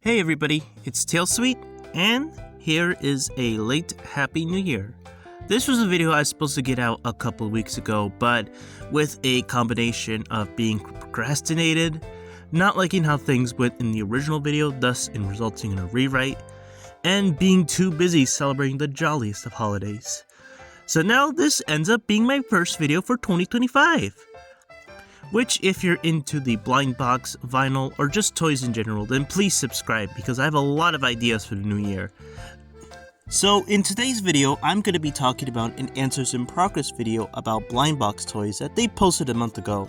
Hey everybody, it's Tailsweet, and here is a late Happy New Year. This was a video I was supposed to get out a couple of weeks ago, but with a combination of being procrastinated, not liking how things went in the original video, thus resulting in a rewrite, and being too busy celebrating the jolliest of holidays. So now this ends up being my first video for 2025. Which, if you're into the Blindbox, vinyl, or just toys in general, then please subscribe because I have a lot of ideas for the new year. So in today's video, I'm going to be talking about an Answers in Progress video about Blindbox toys that they posted a month ago.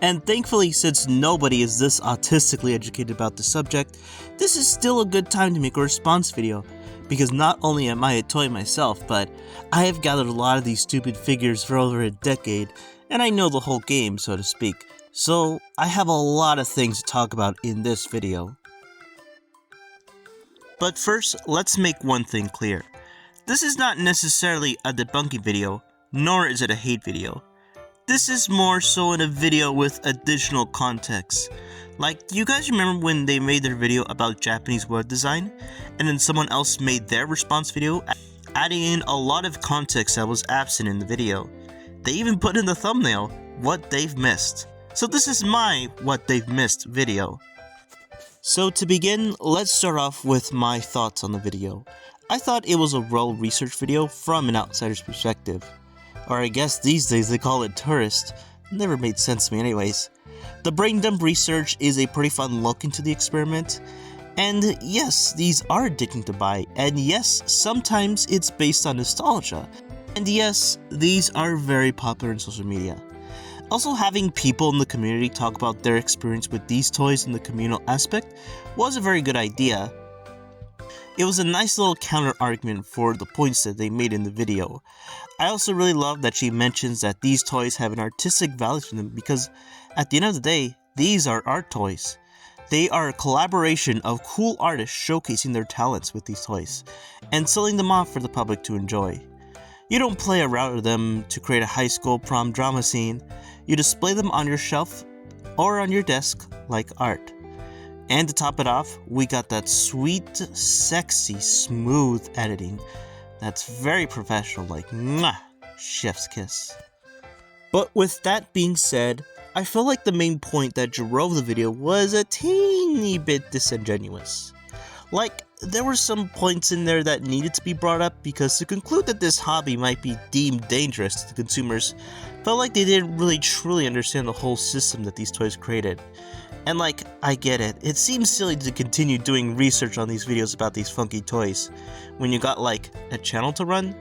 And thankfully, since nobody is this autistically educated about the subject, this is still a good time to make a response video. Because not only am I a toy myself, but I have gathered a lot of these stupid figures for over a decade, and I know the whole game, so to speak. So I have a lot of things to talk about in this video. But first, let's make one thing clear. This is not necessarily a debunking video, nor is it a hate video. This is more so in a video with additional context. Like, do you guys remember when they made their video about Japanese web design, and then someone else made their response video, adding in a lot of context that was absent in the video? They even put in the thumbnail, what they've missed. So this is my what they've missed video. So to begin, let's start off with my thoughts on the video. I thought it was a well-researched video from an outsider's perspective. Or I guess these days they call it tourist. Never made sense to me anyways. The brain dump research is a pretty fun look into the experiment. And yes, these are addicting to buy. And yes, sometimes it's based on nostalgia. And yes, these are very popular in social media. Also, having people in the community talk about their experience with these toys in the communal aspect was a very good idea. It was a nice little counter argument for the points that they made in the video. I also really love that she mentions that these toys have an artistic value to them because at the end of the day, these are art toys. They are a collaboration of cool artists showcasing their talents with these toys and selling them off for the public to enjoy. You don't play around with them to create a high school prom drama scene. You display them on your shelf or on your desk like art. And to top it off, we got that sweet, sexy, smooth editing that's very professional, like mwah, chef's kiss. But with that being said, I feel like the main point that drove the video was a teeny bit disingenuous. Like, there were some points in there that needed to be brought up because to conclude that this hobby might be deemed dangerous to the consumers felt like they didn't really truly understand the whole system that these toys created. And like, I get it, it seems silly to continue doing research on these videos about these funky toys when you got like a channel to run,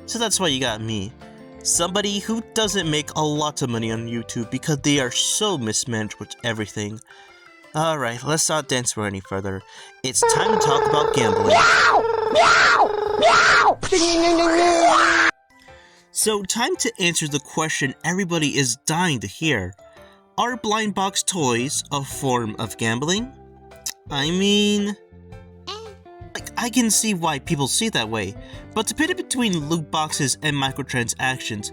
so that's why you got me. Somebody who doesn't make a lot of money on YouTube because they are so mismanaged with everything. Alright, let's not dance for any further. It's time to talk about gambling. So, time to answer the question everybody is dying to hear. Are Blindbox toys a form of gambling? I mean, I can see why people see it that way, but to pit it between loot boxes and microtransactions,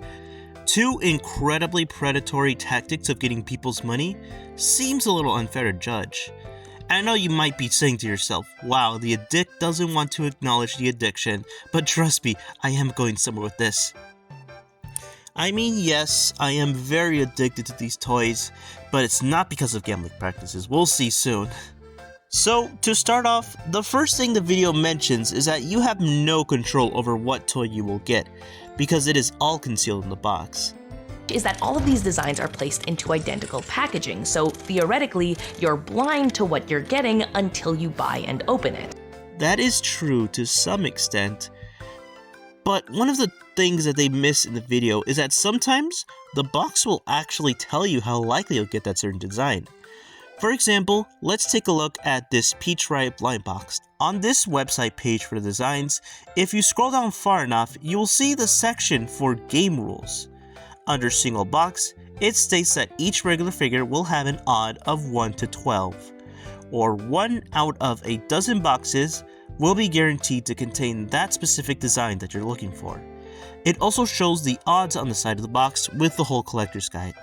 two incredibly predatory tactics of getting people's money, seems a little unfair to judge. I know you might be saying to yourself, wow, the addict doesn't want to acknowledge the addiction, but trust me, I am going somewhere with this. I mean, yes, I am very addicted to these toys, but it's not because of gambling practices, we'll see soon. So, to start off, the first thing the video mentions is that you have no control over what toy you will get, because it is all concealed in the box. Is that all of these designs are placed into identical packaging, so theoretically, you're blind to what you're getting until you buy and open it. That is true to some extent, but one of the things that they miss in the video is that sometimes the box will actually tell you how likely you'll get that certain design. For example, let's take a look at this Peach Riot Blindbox. On this website page for the designs, if you scroll down far enough, you will see the section for game rules. Under single box, it states that each regular figure will have an odd of 1 to 12, or 1 out of a dozen boxes will be guaranteed to contain that specific design that you're looking for. It also shows the odds on the side of the box with the whole collector's guide.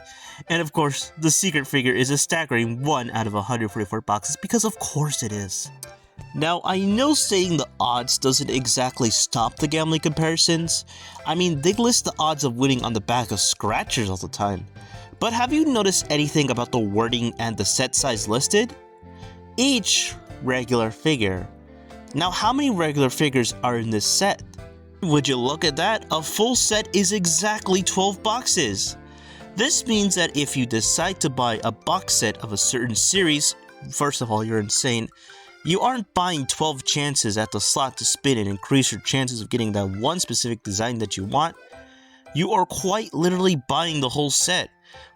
And of course, the secret figure is a staggering 1 out of 144 boxes because of course it is. Now, I know saying the odds doesn't exactly stop the gambling comparisons. I mean, they list the odds of winning on the back of scratchers all the time. But have you noticed anything about the wording and the set size listed? Each regular figure. Now, how many regular figures are in this set? Would you look at that? A full set is exactly 12 boxes. This means that if you decide to buy a box set of a certain series, first of all, you're insane. You aren't buying 12 chances at the slot to spin and increase your chances of getting that one specific design that you want. You are quite literally buying the whole set,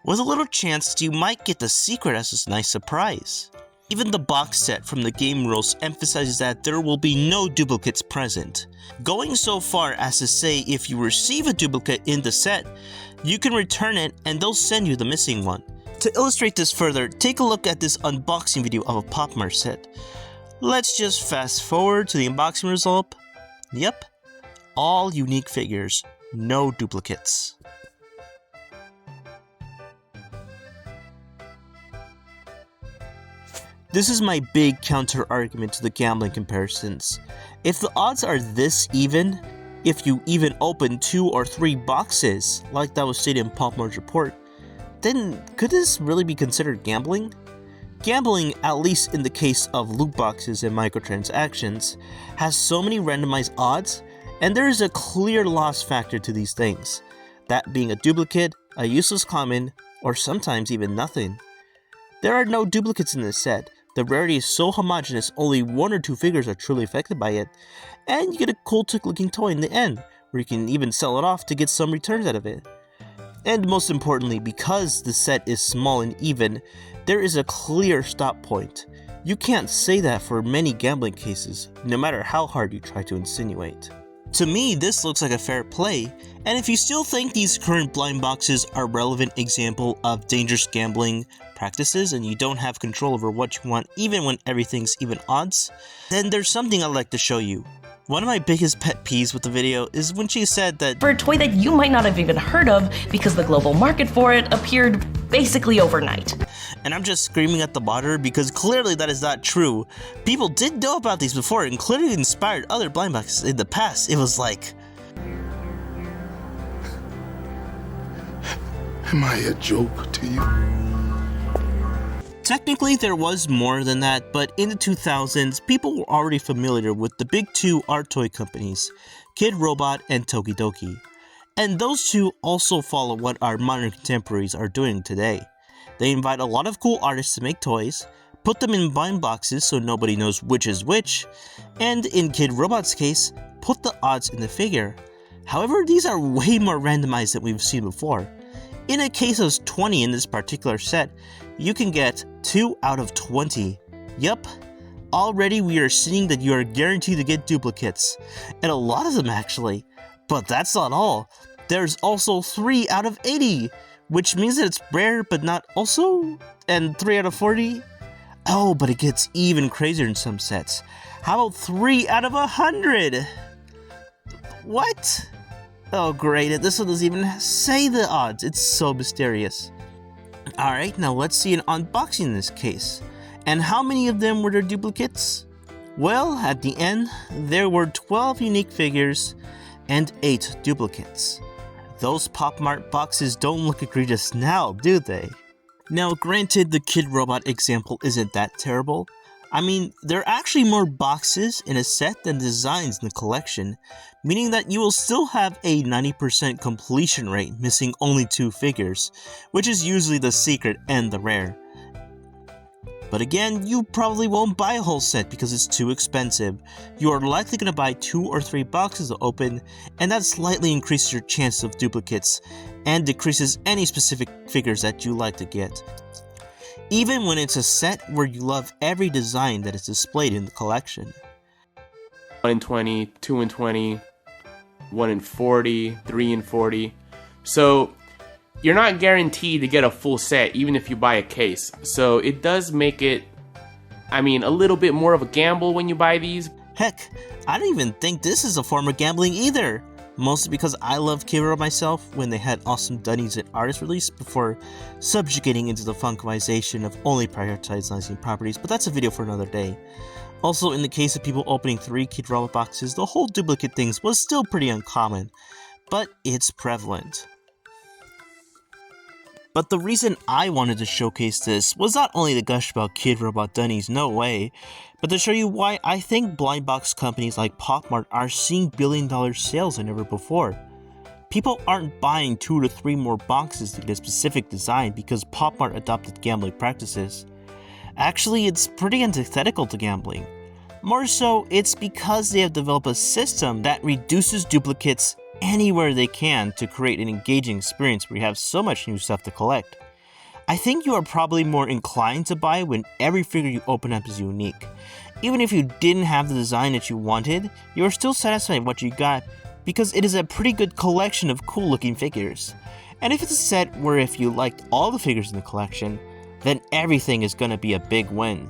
with a little chance that you might get the secret as a nice surprise. Even the box set from the game rules emphasizes that there will be no duplicates present, going so far as to say if you receive a duplicate in the set, you can return it and they'll send you the missing one. To illustrate this further, take a look at this unboxing video of a Pop Mart set. Let's just fast forward to the unboxing result. Yep, all unique figures, no duplicates. This is my big counter argument to the gambling comparisons. If the odds are this even, if you even open 2 or 3 boxes, like that was stated in Pop Mart's report, then could this really be considered gambling? Gambling, at least in the case of loot boxes and microtransactions, has so many randomized odds, and there is a clear loss factor to these things, that being a duplicate, a useless common, or sometimes even nothing. There are no duplicates in this set. The rarity is so homogeneous, only 1 or 2 figures are truly affected by it, and you get a cool looking toy in the end, where you can even sell it off to get some returns out of it. And most importantly, because the set is small and even, there is a clear stop point. You can't say that for many gambling cases, no matter how hard you try to insinuate. To me, this looks like a fair play, and if you still think these current blind boxes are a relevant example of dangerous gambling practices and you don't have control over what you want even when everything's even odds, then there's something I'd like to show you. One of my biggest pet peeves with the video is when she said that for a toy that you might not have even heard of because the global market for it appeared basically overnight. And I'm just screaming at the monitor because clearly that is not true. People did know about these before and clearly inspired other blind boxes in the past. It was like, am I a joke to you? technically there was more than that, but in the 2000s, people were already familiar with the big 2 art toy companies, Kid Robot and Tokidoki. And those two also follow what our modern contemporaries are doing today. They invite a lot of cool artists to make toys, put them in blind boxes so nobody knows which is which, and in Kid Robot's case, put the odds in the figure. However, these are way more randomized than we've seen before. In a case of 20 in this particular set, you can get 2 out of 20. Yup, already we are seeing that you are guaranteed to get duplicates, and a lot of them actually. But that's not all. There's also 3 out of 80, which means that it's rare but not also, and 3 out of 40? Oh, but it gets even crazier in some sets. How about 3 out of 100? What? Oh great, this one doesn't even say the odds, it's so mysterious. Alright, now let's see an unboxing in this case. And how many of them were there duplicates? Well, at the end, there were 12 unique figures and 8 duplicates. Those Pop Mart boxes don't look egregious now, do they? Now granted, the Kid Robot example isn't that terrible. I mean, there are actually more boxes in a set than designs in the collection, meaning that you will still have a 90% completion rate missing only 2 figures, which is usually the secret and the rare. But again, you probably won't buy a whole set because it's too expensive. You are likely going to buy 2 or 3 boxes to open, and that slightly increases your chances of duplicates, and decreases any specific figures that you like to get. Even when it's a set where you love every design that is displayed in the collection. 1 in 20, 2 in 20, 1 in 40, 3 in 40. So you're not guaranteed to get a full set even if you buy a case. So it does make it, a little bit more of a gamble when you buy these. Heck, I don't even think this is a form of gambling either. Mostly because I loved Kid Robot myself when they had awesome dunnies and artist release before subjugating into the funkimization of only prioritizing properties, but that's a video for another day. Also, in the case of people opening 3 Kid Robot boxes, the whole duplicate things was still pretty uncommon, but it's prevalent. But the reason I wanted to showcase this was not only to gush about Kid Robot Dunnies, no way, but to show you why I think Blindbox companies like Pop Mart are seeing billion-dollar sales than ever before. People aren't buying 2 to 3 more boxes to get a specific design because Pop Mart adopted gambling practices. Actually, it's pretty antithetical to gambling. More so, it's because they have developed a system that reduces duplicates anywhere they can to create an engaging experience where you have so much new stuff to collect. I think you are probably more inclined to buy when every figure you open up is unique. Even if you didn't have the design that you wanted, you are still satisfied with what you got because it is a pretty good collection of cool looking figures. And if it's a set where if you liked all the figures in the collection, then everything is gonna be a big win.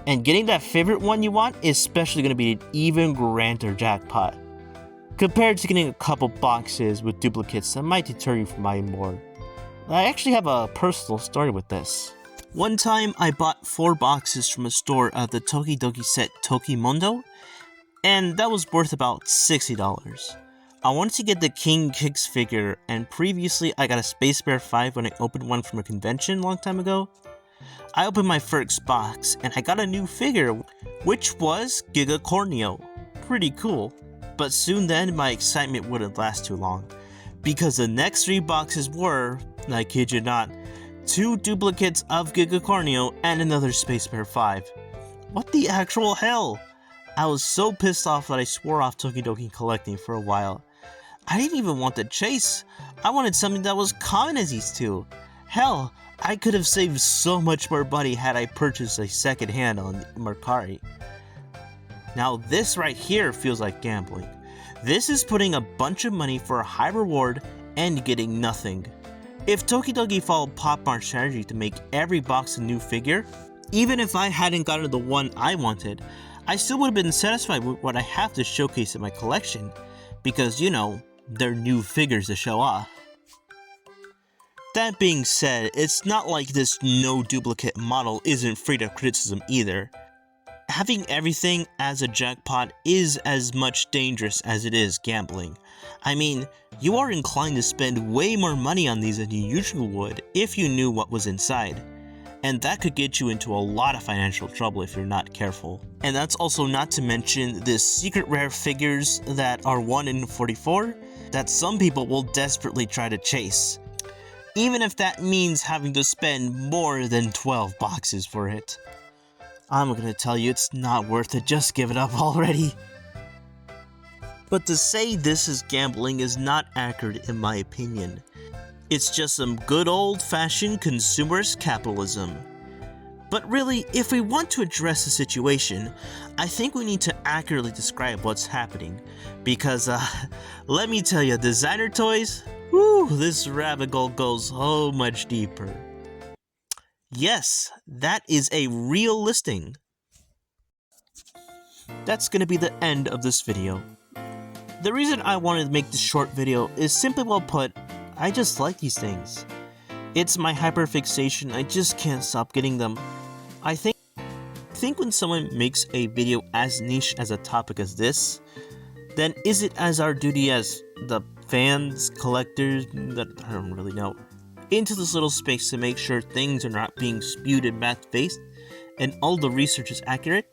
And getting that favorite one you want is especially gonna be an even grander jackpot, compared to getting a couple boxes with duplicates that might deter you from buying more. I actually have a personal story with this. One time I bought 4 boxes from a store of the Tokidoki set Tokimondo, and that was worth about $60. I wanted to get the King Kicks figure, and previously I got a Space Bear 5 when I opened one from a convention a long time ago. I opened my first box, and I got a new figure, which was Giga Corneo. Pretty cool. But soon then, my excitement wouldn't last too long, because the next 3 boxes were, I kid you not, 2 duplicates of Giga Corneo and another Space Bear 5. What the actual hell? I was so pissed off that I swore off Tokidoki collecting for a while. I didn't even want the chase. I wanted something that was common as these 2. Hell, I could have saved so much more money had I purchased a second hand on Mercari. Now this right here feels like gambling. This is putting a bunch of money for a high reward and getting nothing. If Tokidoki followed Pop Mart's strategy to make every box a new figure, even if I hadn't gotten the one I wanted, I still would have been satisfied with what I have to showcase in my collection, because you know, they're new figures to show off. That being said, it's not like this no duplicate model isn't free of criticism either. Having everything as a jackpot is as much dangerous as it is gambling. I mean, you are inclined to spend way more money on these than you usually would if you knew what was inside. And that could get you into a lot of financial trouble if you're not careful. And that's also not to mention the secret rare figures that are 1 in 44 that some people will desperately try to chase, even if that means having to spend more than 12 boxes for it. I'm gonna tell you, it's not worth it, just give it up already. But to say this is gambling is not accurate in my opinion. It's just some good old-fashioned consumerist capitalism. But really, if we want to address the situation, I think we need to accurately describe what's happening. Because, let me tell you, designer toys, whew, this rabbit hole goes so much deeper. Yes, that is a real listing. That's gonna be the end of this video. The reason I wanted to make this short video is simply well put, I just like these things. It's my hyperfixation, I just can't stop getting them. I think when someone makes a video as niche as a topic as this, then is it as our duty as the fans, collectors, that I don't really know, into this little space to make sure things are not being spewed in bad faith and all the research is accurate?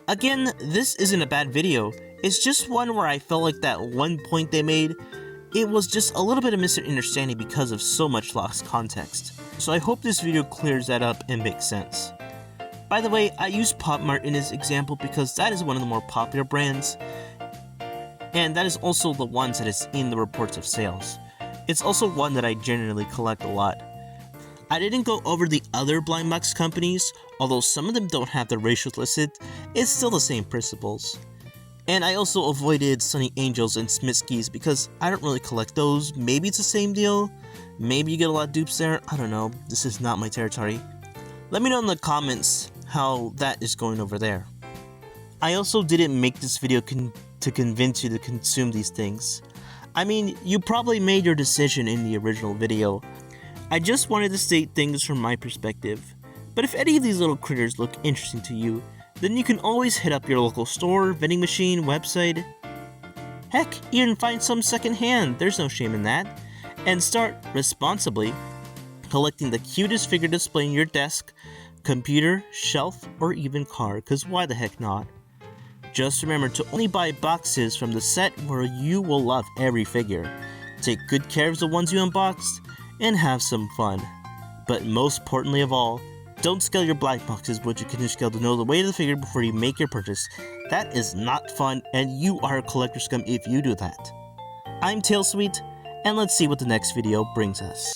Again, this isn't a bad video, it's just one where I felt like that one point they made, it was just a little bit of misunderstanding because of so much lost context. So I hope this video clears that up and makes sense. By the way, I used Pop Mart in this example because that is one of the more popular brands, and that is also the ones that is in the reports of sales. It's also one that I generally collect a lot. I didn't go over the other Blindbox companies, although some of them don't have the ratios listed, it's still the same principles. And I also avoided Sunny Angels and Smitsky's because I don't really collect those. Maybe it's the same deal, maybe you get a lot of dupes there, I don't know, this is not my territory. Let me know in the comments how that is going over there. I also didn't make this video to convince you to consume these things. I mean, you probably made your decision in the original video. I just wanted to state things from my perspective. But if any of these little critters look interesting to you, then you can always hit up your local store, vending machine, website. Heck, even find some secondhand, there's no shame in that. And start responsibly collecting the cutest figure displaying your desk, computer, shelf, or even car, cause why the heck not? Just remember to only buy boxes from the set where you will love every figure. Take good care of the ones you unboxed, and have some fun. But most importantly of all, don't scale your black boxes with your condition scale to know the weight of the figure before you make your purchase. That is not fun, and you are a collector scum if you do that. I'm Tailsweet, and let's see what the next video brings us.